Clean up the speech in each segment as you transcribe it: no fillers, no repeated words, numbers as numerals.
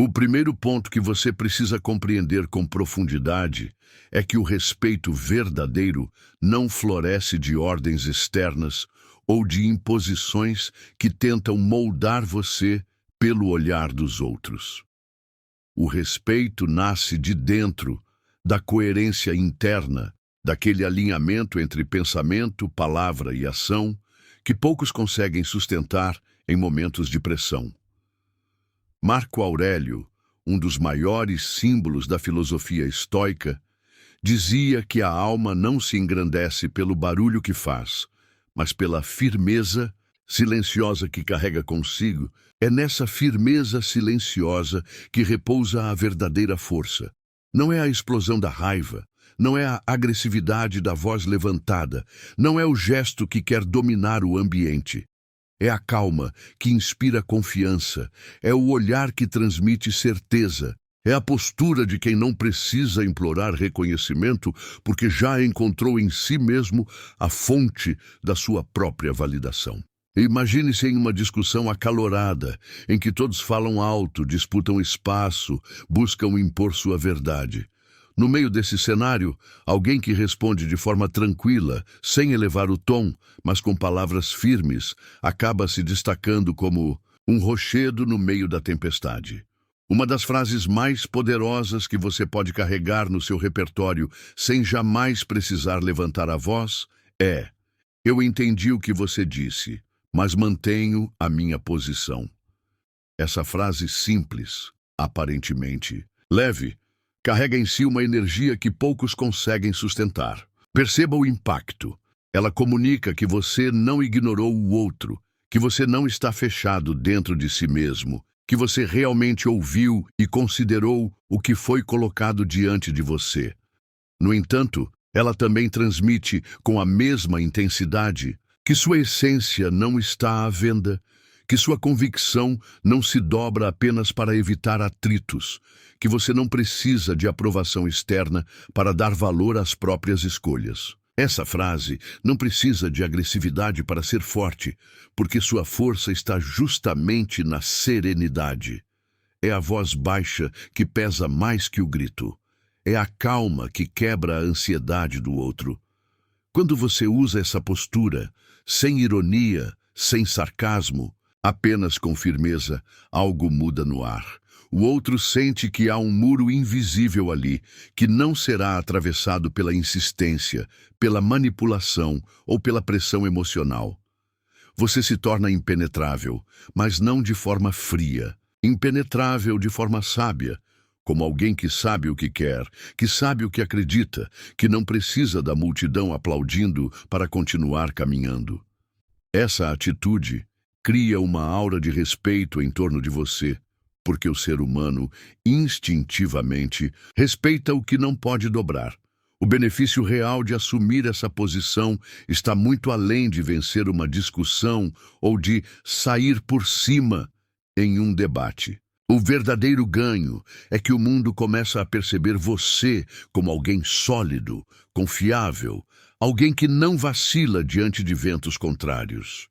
O primeiro ponto que você precisa compreender com profundidade é que o respeito verdadeiro não floresce de ordens externas ou de imposições que tentam moldar você pelo olhar dos outros. O respeito nasce de dentro, da coerência interna, daquele alinhamento entre pensamento, palavra e ação que poucos conseguem sustentar em momentos de pressão. Marco Aurélio, um dos maiores símbolos da filosofia estoica, dizia que a alma não se engrandece pelo barulho que faz, mas pela firmeza silenciosa que carrega consigo. É nessa firmeza silenciosa que repousa a verdadeira força. Não é a explosão da raiva, não é a agressividade da voz levantada, não é o gesto que quer dominar o ambiente. É a calma que inspira confiança, é o olhar que transmite certeza, é a postura de quem não precisa implorar reconhecimento porque já encontrou em si mesmo a fonte da sua própria validação. Imagine-se em uma discussão acalorada, em que todos falam alto, disputam espaço, buscam impor sua verdade. No meio desse cenário, alguém que responde de forma tranquila, sem elevar o tom, mas com palavras firmes, acaba se destacando como um rochedo no meio da tempestade. Uma das frases mais poderosas que você pode carregar no seu repertório sem jamais precisar levantar a voz é: eu entendi o que você disse, mas mantenho a minha posição. Essa frase simples, aparentemente leve, carrega em si uma energia que poucos conseguem sustentar. Perceba o impacto. Ela comunica que você não ignorou o outro, que você não está fechado dentro de si mesmo, que você realmente ouviu e considerou o que foi colocado diante de você. No entanto, ela também transmite com a mesma intensidade que sua essência não está à venda, que sua convicção não se dobra apenas para evitar atritos, que você não precisa de aprovação externa para dar valor às próprias escolhas. Essa frase não precisa de agressividade para ser forte, porque sua força está justamente na serenidade. É a voz baixa que pesa mais que o grito. É a calma que quebra a ansiedade do outro. Quando você usa essa postura, sem ironia, sem sarcasmo, apenas com firmeza, algo muda no ar. O outro sente que há um muro invisível ali, que não será atravessado pela insistência, pela manipulação ou pela pressão emocional. Você se torna impenetrável, mas não de forma fria. Impenetrável de forma sábia, como alguém que sabe o que quer, que sabe o que acredita, que não precisa da multidão aplaudindo para continuar caminhando. Essa atitude cria uma aura de respeito em torno de você, porque o ser humano, instintivamente, respeita o que não pode dobrar. O benefício real de assumir essa posição está muito além de vencer uma discussão ou de sair por cima em um debate. O verdadeiro ganho é que o mundo começa a perceber você como alguém sólido, confiável, alguém que não vacila diante de ventos contrários.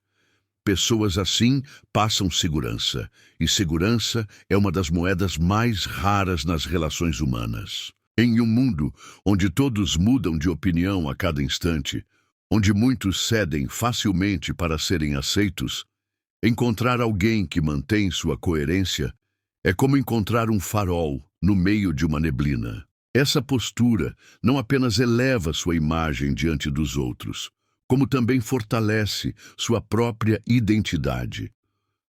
Pessoas assim passam segurança, e segurança é uma das moedas mais raras nas relações humanas. Em um mundo onde todos mudam de opinião a cada instante, onde muitos cedem facilmente para serem aceitos, encontrar alguém que mantém sua coerência é como encontrar um farol no meio de uma neblina. Essa postura não apenas eleva sua imagem diante dos outros, como também fortalece sua própria identidade.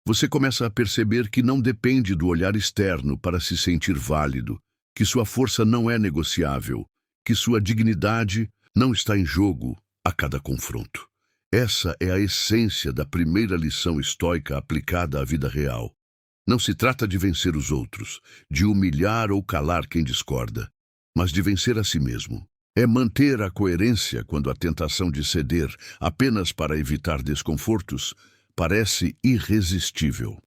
Você começa a perceber que não depende do olhar externo para se sentir válido, que sua força não é negociável, que sua dignidade não está em jogo a cada confronto. Essa é a essência da primeira lição estoica aplicada à vida real. Não se trata de vencer os outros, de humilhar ou calar quem discorda, mas de vencer a si mesmo. É manter a coerência quando a tentação de ceder apenas para evitar desconfortos parece irresistível.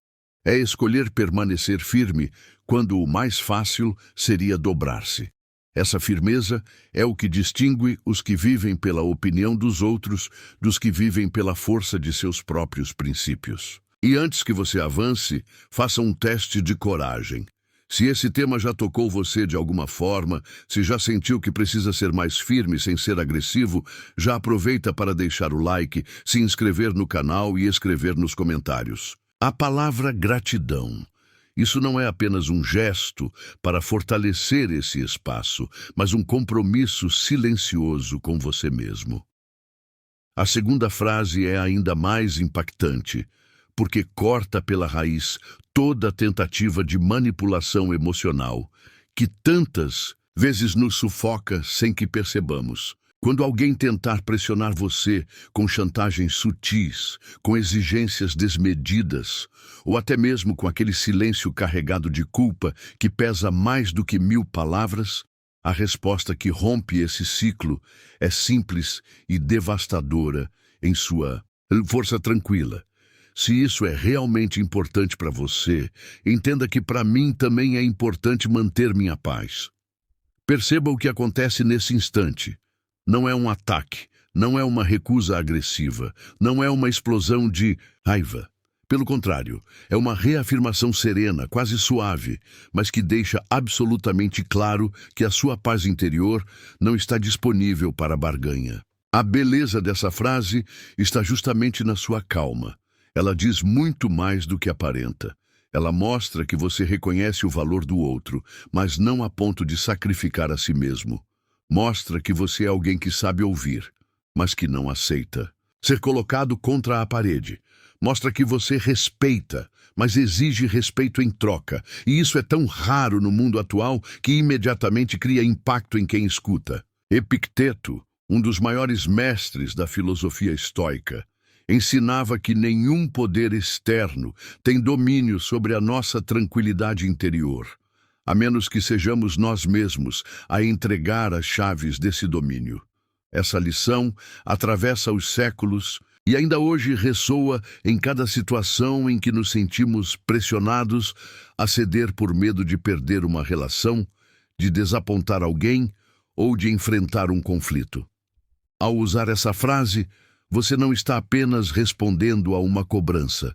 É escolher permanecer firme quando o mais fácil seria dobrar-se. Essa firmeza é o que distingue os que vivem pela opinião dos outros dos que vivem pela força de seus próprios princípios. E antes que você avance, faça um teste de coragem. Se esse tema já tocou você de alguma forma, se já sentiu que precisa ser mais firme sem ser agressivo, já aproveita para deixar o like, se inscrever no canal e escrever nos comentários. A palavra gratidão. Isso não é apenas um gesto para fortalecer esse espaço, mas um compromisso silencioso com você mesmo. A segunda frase é ainda mais impactante, porque corta pela raiz toda a tentativa de manipulação emocional, que tantas vezes nos sufoca sem que percebamos. Quando alguém tentar pressionar você com chantagens sutis, com exigências desmedidas, ou até mesmo com aquele silêncio carregado de culpa que pesa mais do que 1000 palavras, a resposta que rompe esse ciclo é simples e devastadora em sua força tranquila. Se isso é realmente importante para você, entenda que para mim também é importante manter minha paz. Perceba o que acontece nesse instante. Não é um ataque, não é uma recusa agressiva, não é uma explosão de raiva. Pelo contrário, é uma reafirmação serena, quase suave, mas que deixa absolutamente claro que a sua paz interior não está disponível para barganha. A beleza dessa frase está justamente na sua calma. Ela diz muito mais do que aparenta. Ela mostra que você reconhece o valor do outro, mas não a ponto de sacrificar a si mesmo. Mostra que você é alguém que sabe ouvir, mas que não aceita ser colocado contra a parede. Mostra que você respeita, mas exige respeito em troca. E isso é tão raro no mundo atual que imediatamente cria impacto em quem escuta. Epicteto, um dos maiores mestres da filosofia estoica, ensinava que nenhum poder externo tem domínio sobre a nossa tranquilidade interior, a menos que sejamos nós mesmos a entregar as chaves desse domínio. Essa lição atravessa os séculos e ainda hoje ressoa em cada situação em que nos sentimos pressionados a ceder por medo de perder uma relação, de desapontar alguém ou de enfrentar um conflito. Ao usar essa frase, você não está apenas respondendo a uma cobrança.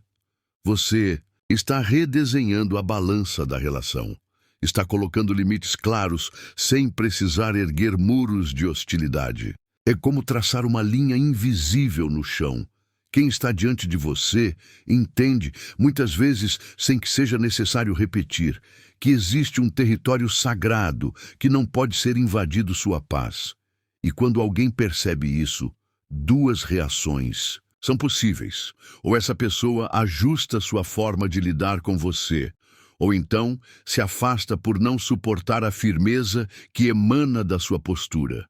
Você está redesenhando a balança da relação. Está colocando limites claros, sem precisar erguer muros de hostilidade. É como traçar uma linha invisível no chão. Quem está diante de você entende, muitas vezes sem que seja necessário repetir, que existe um território sagrado que não pode ser invadido sua paz. E quando alguém percebe isso, duas reações são possíveis. Ou essa pessoa ajusta sua forma de lidar com você, ou então se afasta por não suportar a firmeza que emana da sua postura.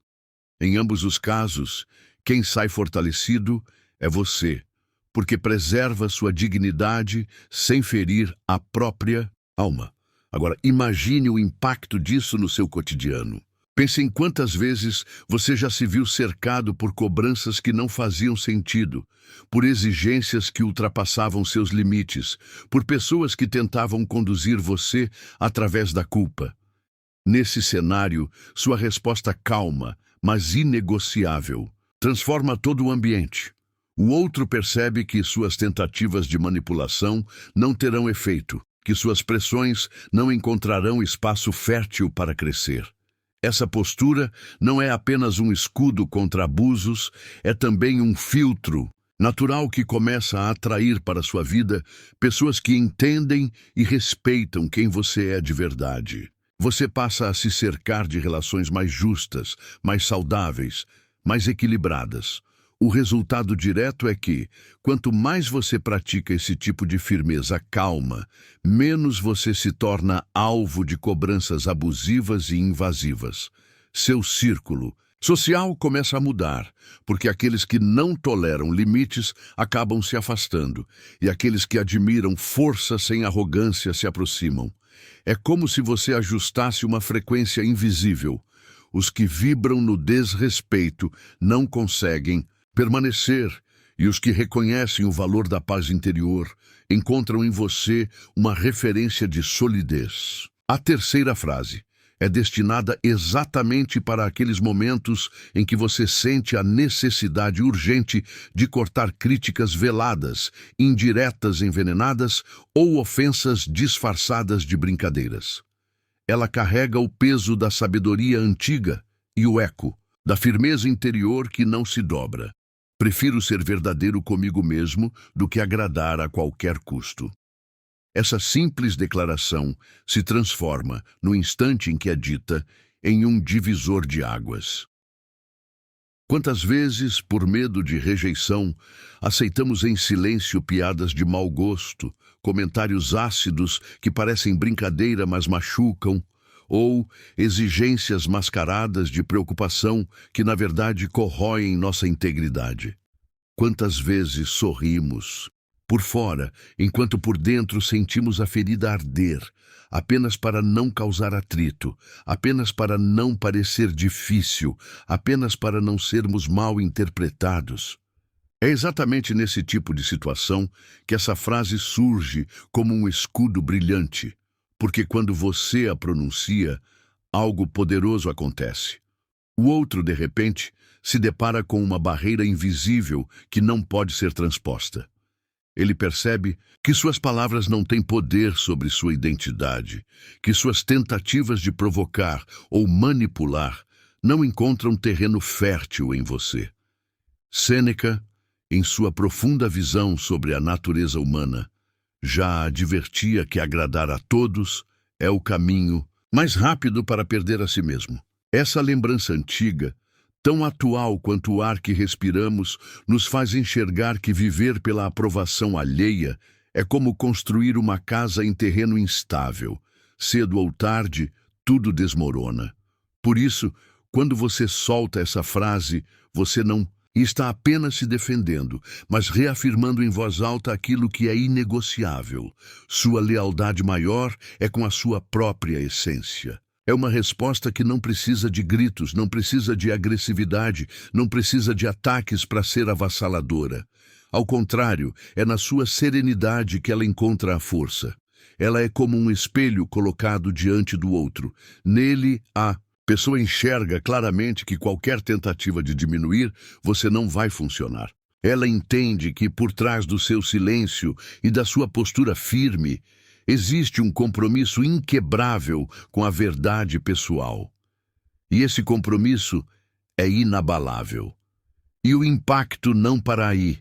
Em ambos os casos, quem sai fortalecido é você, porque preserva sua dignidade sem ferir a própria alma. Agora, imagine o impacto disso no seu cotidiano. Pense em quantas vezes você já se viu cercado por cobranças que não faziam sentido, por exigências que ultrapassavam seus limites, por pessoas que tentavam conduzir você através da culpa. Nesse cenário, sua resposta calma, mas inegociável, transforma todo o ambiente. O outro percebe que suas tentativas de manipulação não terão efeito, que suas pressões não encontrarão espaço fértil para crescer. Essa postura não é apenas um escudo contra abusos, é também um filtro natural que começa a atrair para sua vida pessoas que entendem e respeitam quem você é de verdade. Você passa a se cercar de relações mais justas, mais saudáveis, mais equilibradas. O resultado direto é que, quanto mais você pratica esse tipo de firmeza calma, menos você se torna alvo de cobranças abusivas e invasivas. Seu círculo social começa a mudar, porque aqueles que não toleram limites acabam se afastando, e aqueles que admiram força sem arrogância se aproximam. É como se você ajustasse uma frequência invisível. Os que vibram no desrespeito não conseguem permanecer, e os que reconhecem o valor da paz interior encontram em você uma referência de solidez. A terceira frase é destinada exatamente para aqueles momentos em que você sente a necessidade urgente de cortar críticas veladas, indiretas envenenadas ou ofensas disfarçadas de brincadeiras. ela carrega o peso da sabedoria antiga e o eco da firmeza interior que não se dobra. Prefiro ser verdadeiro comigo mesmo do que agradar a qualquer custo. Essa simples declaração se transforma, no instante em que é dita, em um divisor de águas. Quantas vezes, por medo de rejeição, aceitamos em silêncio piadas de mau gosto, comentários ácidos que parecem brincadeira, mas machucam, ou exigências mascaradas de preocupação que, na verdade, corroem nossa integridade. Quantas vezes sorrimos por fora, enquanto por dentro sentimos a ferida arder, apenas para não causar atrito, apenas para não parecer difícil, apenas para não sermos mal interpretados. É exatamente nesse tipo de situação que essa frase surge como um escudo brilhante, porque quando você a pronuncia, algo poderoso acontece. O outro, de repente, se depara com uma barreira invisível que não pode ser transposta. Ele percebe que suas palavras não têm poder sobre sua identidade, que suas tentativas de provocar ou manipular não encontram terreno fértil em você. Sêneca, em sua profunda visão sobre a natureza humana, já advertia que agradar a todos é o caminho mais rápido para perder a si mesmo. Essa lembrança antiga, tão atual quanto o ar que respiramos, nos faz enxergar que viver pela aprovação alheia é como construir uma casa em terreno instável. Cedo ou tarde, tudo desmorona. Por isso, quando você solta essa frase, você não está apenas se defendendo, mas reafirmando em voz alta aquilo que é inegociável. Sua lealdade maior é com a sua própria essência. É uma resposta que não precisa de gritos, não precisa de agressividade, não precisa de ataques para ser avassaladora. Ao contrário, é na sua serenidade que ela encontra a força. Ela é como um espelho colocado diante do outro. Nele, a pessoa enxerga claramente que qualquer tentativa de diminuir, você não vai funcionar. Ela entende que por trás do seu silêncio e da sua postura firme, existe um compromisso inquebrável com a verdade pessoal. E esse compromisso é inabalável. E o impacto não para aí.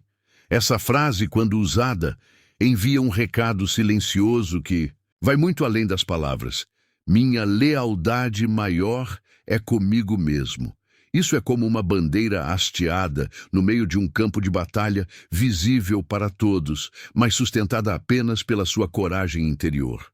Essa frase, quando usada, envia um recado silencioso que vai muito além das palavras. Minha lealdade maior é comigo mesmo. Isso é como uma bandeira hasteada no meio de um campo de batalha, visível para todos, mas sustentada apenas pela sua coragem interior.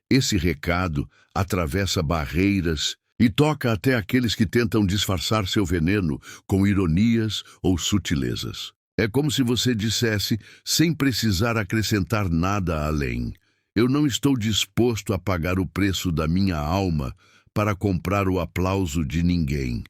Esse recado atravessa barreiras e toca até aqueles que tentam disfarçar seu veneno com ironias ou sutilezas. É como se você dissesse, sem precisar acrescentar nada além: eu não estou disposto a pagar o preço da minha alma para comprar o aplauso de ninguém.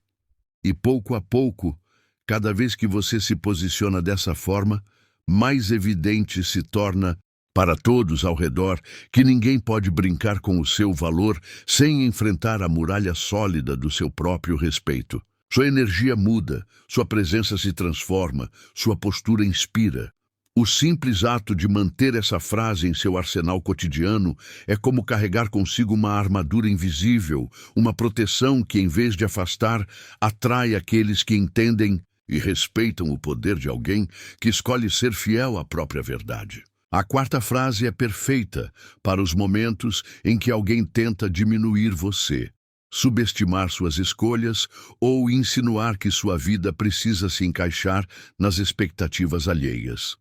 E pouco a pouco, cada vez que você se posiciona dessa forma, mais evidente se torna para todos ao redor que ninguém pode brincar com o seu valor sem enfrentar a muralha sólida do seu próprio respeito. Sua energia muda, sua presença se transforma, sua postura inspira. O simples ato de manter essa frase em seu arsenal cotidiano é como carregar consigo uma armadura invisível, uma proteção que, em vez de afastar, atrai aqueles que entendem e respeitam o poder de alguém que escolhe ser fiel à própria verdade. A quarta frase é perfeita para os momentos em que alguém tenta diminuir você, subestimar suas escolhas ou insinuar que sua vida precisa se encaixar nas expectativas alheias.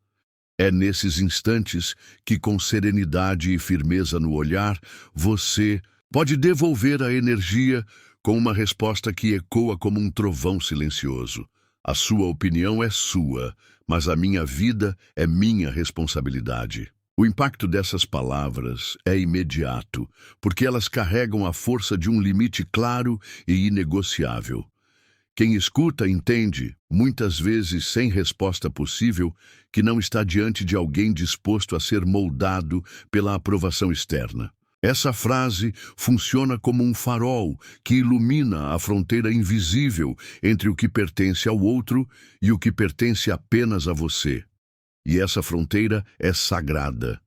É nesses instantes que, com serenidade e firmeza no olhar, você pode devolver a energia com uma resposta que ecoa como um trovão silencioso. A sua opinião é sua, mas a minha vida é minha responsabilidade. O impacto dessas palavras é imediato, porque elas carregam a força de um limite claro e inegociável. Quem escuta entende, muitas vezes sem resposta possível, que não está diante de alguém disposto a ser moldado pela aprovação externa. Essa frase funciona como um farol que ilumina a fronteira invisível entre o que pertence ao outro e o que pertence apenas a você. E essa fronteira é sagrada.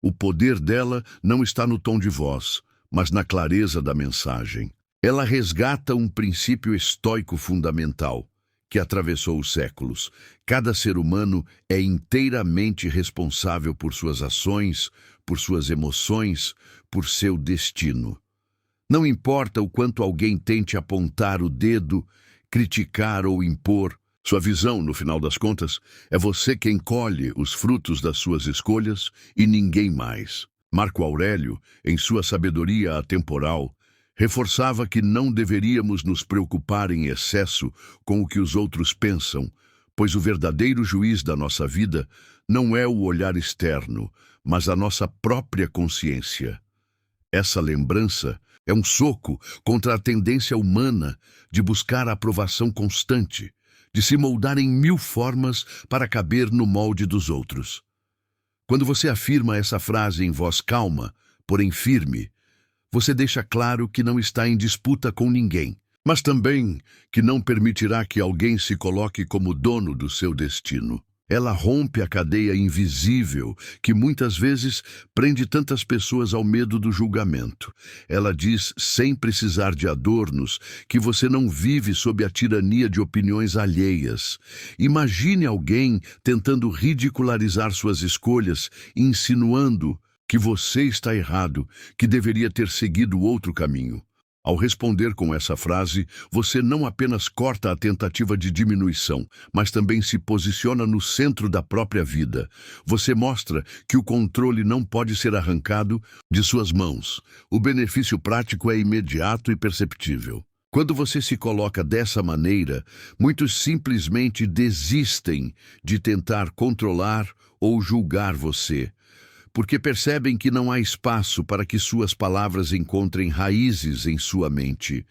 O poder dela não está no tom de voz, mas na clareza da mensagem. Ela resgata um princípio estoico fundamental que atravessou os séculos. Cada ser humano é inteiramente responsável por suas ações, por suas emoções, por seu destino. Não importa o quanto alguém tente apontar o dedo, criticar ou impor, sua visão, no final das contas, é você quem colhe os frutos das suas escolhas e ninguém mais. Marco Aurélio, em sua sabedoria atemporal, reforçava que não deveríamos nos preocupar em excesso com o que os outros pensam, pois o verdadeiro juiz da nossa vida não é o olhar externo, mas a nossa própria consciência. Essa lembrança é um soco contra a tendência humana de buscar a aprovação constante, de se moldar em 1000 formas para caber no molde dos outros. Quando você afirma essa frase em voz calma, porém firme, você deixa claro que não está em disputa com ninguém, mas também que não permitirá que alguém se coloque como dono do seu destino. Ela rompe a cadeia invisível que muitas vezes prende tantas pessoas ao medo do julgamento. Ela diz, sem precisar de adornos, que você não vive sob a tirania de opiniões alheias. Imagine alguém tentando ridicularizar suas escolhas, insinuando que você está errado, que deveria ter seguido outro caminho. Ao responder com essa frase, você não apenas corta a tentativa de diminuição, mas também se posiciona no centro da própria vida. Você mostra que o controle não pode ser arrancado de suas mãos. O benefício prático é imediato e perceptível. Quando você se coloca dessa maneira, muitos simplesmente desistem de tentar controlar ou julgar você, porque percebem que não há espaço para que suas palavras encontrem raízes em sua mente.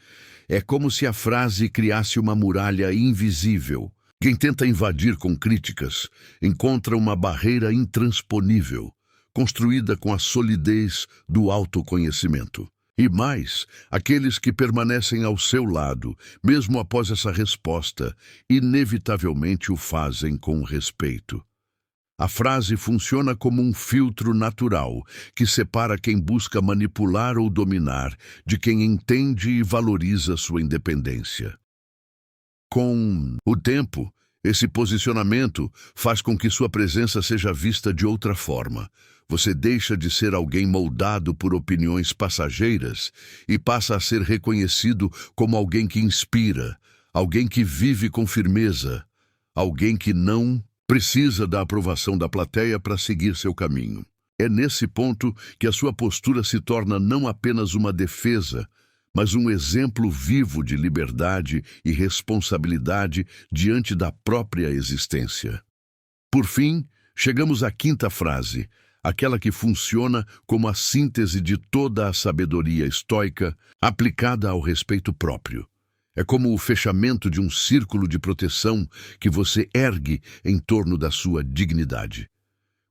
É como se a frase criasse uma muralha invisível. Quem tenta invadir com críticas encontra uma barreira intransponível, construída com a solidez do autoconhecimento. E mais, aqueles que permanecem ao seu lado, mesmo após essa resposta, inevitavelmente o fazem com respeito. A frase funciona como um filtro natural que separa quem busca manipular ou dominar de quem entende e valoriza sua independência. Com o tempo, esse posicionamento faz com que sua presença seja vista de outra forma. Você deixa de ser alguém moldado por opiniões passageiras e passa a ser reconhecido como alguém que inspira, alguém que vive com firmeza, alguém que não precisa da aprovação da plateia para seguir seu caminho. É nesse ponto que a sua postura se torna não apenas uma defesa, mas um exemplo vivo de liberdade e responsabilidade diante da própria existência. Por fim, chegamos à quinta frase, aquela que funciona como a síntese de toda a sabedoria estoica aplicada ao respeito próprio. É como o fechamento de um círculo de proteção que você ergue em torno da sua dignidade.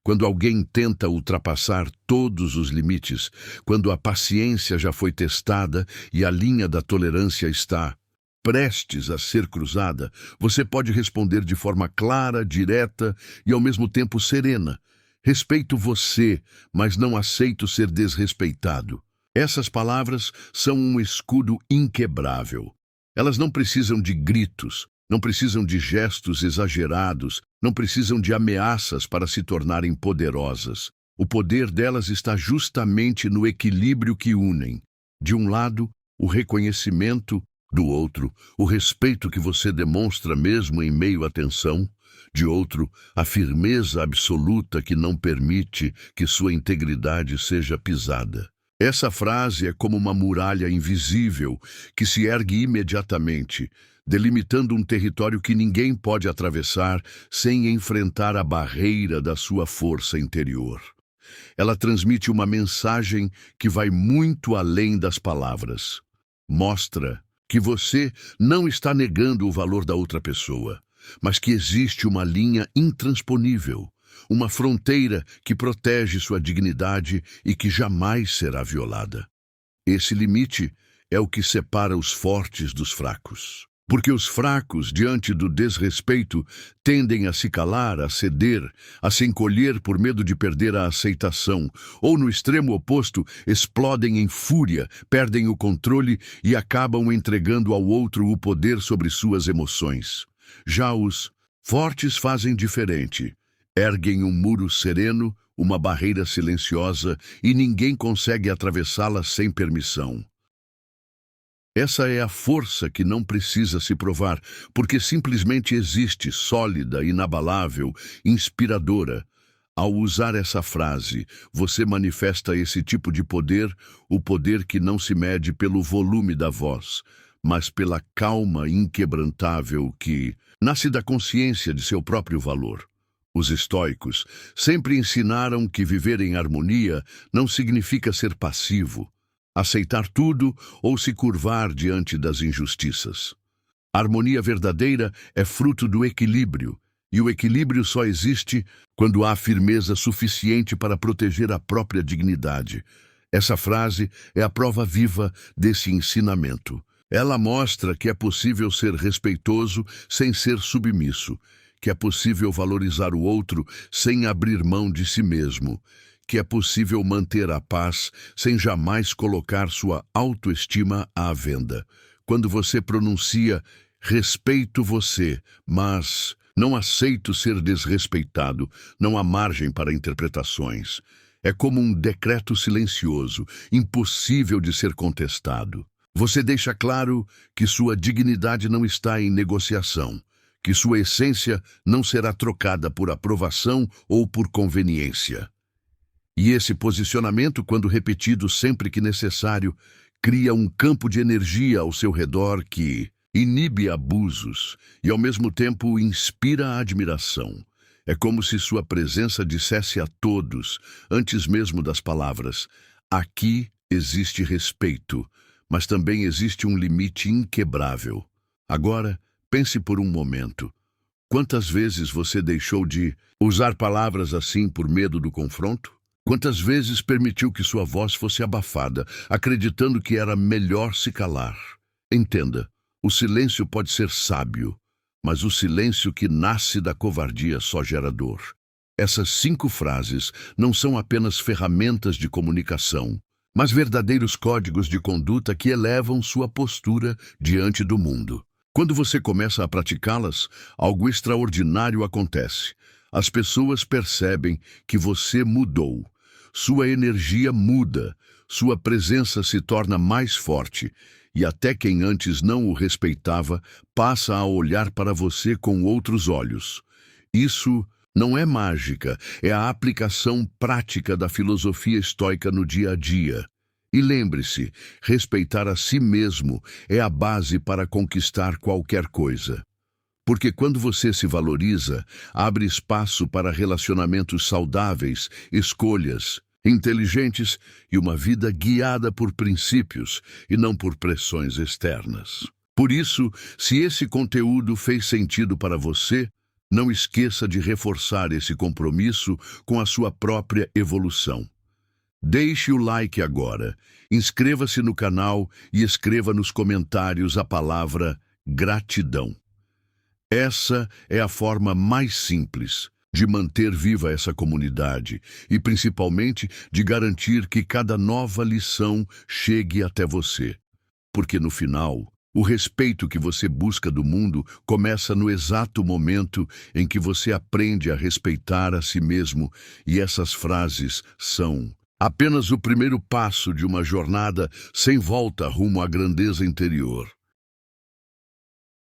Quando alguém tenta ultrapassar todos os limites, quando a paciência já foi testada e a linha da tolerância está prestes a ser cruzada, você pode responder de forma clara, direta e ao mesmo tempo serena. Respeito você, mas não aceito ser desrespeitado. Essas palavras são um escudo inquebrável. Elas não precisam de gritos, não precisam de gestos exagerados, não precisam de ameaças para se tornarem poderosas. O poder delas está justamente no equilíbrio que unem. De um lado, o reconhecimento, do outro, o respeito que você demonstra mesmo em meio à tensão, de outro, a firmeza absoluta que não permite que sua integridade seja pisada. Essa frase é como uma muralha invisível que se ergue imediatamente, delimitando um território que ninguém pode atravessar sem enfrentar a barreira da sua força interior. Ela transmite uma mensagem que vai muito além das palavras. Mostra que você não está negando o valor da outra pessoa, mas que existe uma linha intransponível, uma fronteira que protege sua dignidade e que jamais será violada. Esse limite é o que separa os fortes dos fracos. Porque os fracos, diante do desrespeito, tendem a se calar, a ceder, a se encolher por medo de perder a aceitação, ou, no extremo oposto, explodem em fúria, perdem o controle e acabam entregando ao outro o poder sobre suas emoções. Já os fortes fazem diferente. Erguem um muro sereno, uma barreira silenciosa, e ninguém consegue atravessá-la sem permissão. Essa é a força que não precisa se provar, porque simplesmente existe, sólida, inabalável, inspiradora. Ao usar essa frase, você manifesta esse tipo de poder, o poder que não se mede pelo volume da voz, mas pela calma inquebrantável que nasce da consciência de seu próprio valor. Os estoicos sempre ensinaram que viver em harmonia não significa ser passivo, aceitar tudo ou se curvar diante das injustiças. A harmonia verdadeira é fruto do equilíbrio, e o equilíbrio só existe quando há firmeza suficiente para proteger a própria dignidade. Essa frase é a prova viva desse ensinamento. Ela mostra que é possível ser respeitoso sem ser submisso, que é possível valorizar o outro sem abrir mão de si mesmo, que é possível manter a paz sem jamais colocar sua autoestima à venda. Quando você pronuncia "respeito você, mas não aceito ser desrespeitado", não há margem para interpretações. É como um decreto silencioso, impossível de ser contestado. Você deixa claro que sua dignidade não está em negociação, que sua essência não será trocada por aprovação ou por conveniência. E esse posicionamento, quando repetido sempre que necessário, cria um campo de energia ao seu redor que inibe abusos e, ao mesmo tempo, inspira a admiração. É como se sua presença dissesse a todos, antes mesmo das palavras: aqui existe respeito, mas também existe um limite inquebrável. Agora, pense por um momento. Quantas vezes você deixou de usar palavras assim por medo do confronto? Quantas vezes permitiu que sua voz fosse abafada, acreditando que era melhor se calar? Entenda, o silêncio pode ser sábio, mas o silêncio que nasce da covardia só gera dor. Essas 5 frases não são apenas ferramentas de comunicação, mas verdadeiros códigos de conduta que elevam sua postura diante do mundo. Quando você começa a praticá-las, algo extraordinário acontece. As pessoas percebem que você mudou. Sua energia muda, sua presença se torna mais forte, e até quem antes não o respeitava passa a olhar para você com outros olhos. Isso não é mágica, é a aplicação prática da filosofia estoica no dia a dia. E lembre-se, respeitar a si mesmo é a base para conquistar qualquer coisa. Porque quando você se valoriza, abre espaço para relacionamentos saudáveis, escolhas inteligentes e uma vida guiada por princípios e não por pressões externas. Por isso, se esse conteúdo fez sentido para você, não esqueça de reforçar esse compromisso com a sua própria evolução. Deixe o like agora, inscreva-se no canal e escreva nos comentários a palavra gratidão. Essa é a forma mais simples de manter viva essa comunidade e, principalmente, de garantir que cada nova lição chegue até você. Porque, no final, o respeito que você busca do mundo começa no exato momento em que você aprende a respeitar a si mesmo, e essas frases são apenas o primeiro passo de uma jornada sem volta rumo à grandeza interior.